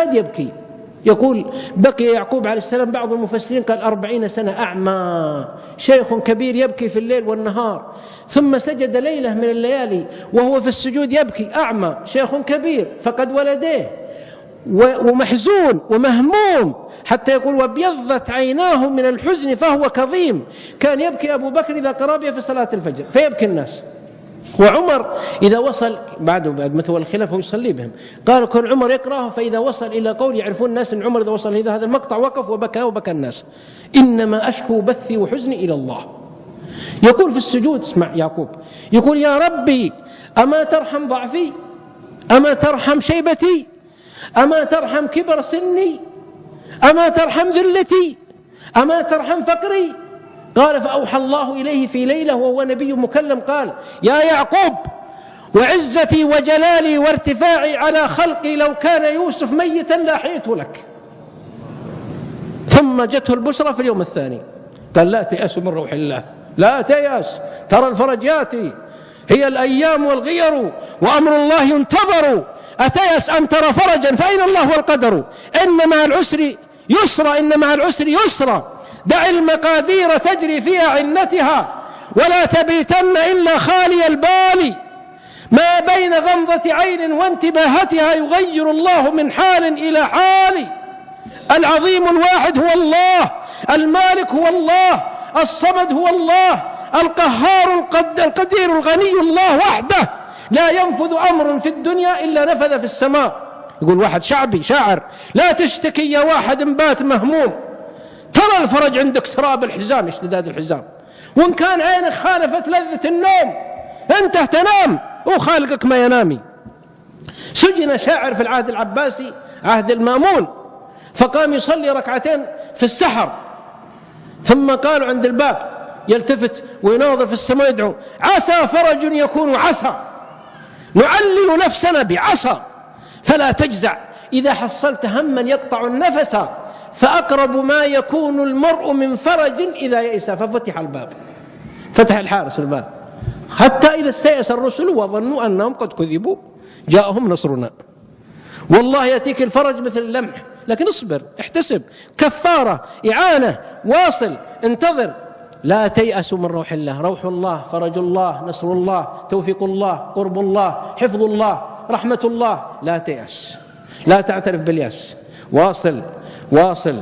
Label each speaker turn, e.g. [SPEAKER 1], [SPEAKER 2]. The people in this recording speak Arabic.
[SPEAKER 1] يبكي. يقول بقي يعقوب عليه السلام، بعض المفسرين قال 40 سنة أعمى، شيخ كبير يبكي في الليل والنهار، ثم سجد ليلة من الليالي وهو في السجود يبكي، أعمى شيخ كبير فقد ولديه ومحزون ومهموم، حتى يقول وابيضت عيناه من الحزن فهو كظيم. كان يبكي أبو بكر إذا قرأ بها في صلاة الفجر فيبكي الناس، وعمر إذا وصل بعد ما تولى الخلافة ويصلي بهم، قال كان عمر يقرأه فإذا وصل إلى قول يعرفون الناس أن عمر إذا وصل إلى هذا المقطع وقف وبكى الناس، إنما أشكو بثي وحزني إلى الله. يقول في السجود، اسمع يعقوب يقول يا ربي أما ترحم ضعفي، أما ترحم شيبتي، أما ترحم كبر سني، أما ترحم ذلتي، أما ترحم فقري. قال فأوحى الله إليه في ليلة وهو نبي مكلم، قال يا يعقوب وعزتي وجلالي وارتفاعي على خلقي لو كان يوسف ميتا لاحيت لك. ثم جته البشرى في اليوم الثاني، قال لا تيأسوا من روح الله، لا تيأس، ترى الفرج ياتي، هي الأيام والغير وأمر الله ينتظر، أتيأس أن ترى فرجا فأين الله والقدر، إن مع العسر يسرا، إن مع العسر يسرا، دع المقادير تجري في أعنتها ولا تبيتن إلا خالي البال، ما بين غمضة عين وانتباهتها يغير الله من حال إلى حال. العظيم الواحد هو الله، المالك هو الله، الصمد هو الله، القهار القدير الغني الله وحده، لا ينفذ أمر في الدنيا إلا نفذ في السماء. يقول واحد شعبي شاعر لا تشتكي يا واحد بات مهموم، ترى الفرج عندك تراب الحزام، اشتداد الحزام، وإن كان عينك خالفت لذة النوم أنت تنام وخالقك ما ينامي. سجن شاعر في العهد العباسي عهد المامون، فقام يصلي ركعتين في السحر، ثم قالوا عند الباب يلتفت ويناظر في السماء يدعو عسى فرج يكون عسى، نعلل نفسنا بعسى، فلا تجزع إذا حصلت هما يقطع النفس، فأقرب ما يكون المرء من فرج إذا يئس. ففتح الباب، فتح الحارس الباب، حتى إذا استيأس الرسل وظنوا أنهم قد كذبوا جاءهم نصرنا. والله يأتيك الفرج مثل اللمح، لكن اصبر، احتسب، كفارة، إعانة، واصل، انتظر. لا تيأسوا من روح الله، روح الله، فرج الله، نصر الله، توفيق الله، قرب الله، حفظ الله، رحمة الله. لا تيأس، لا تعترف باليأس، واصل واصل.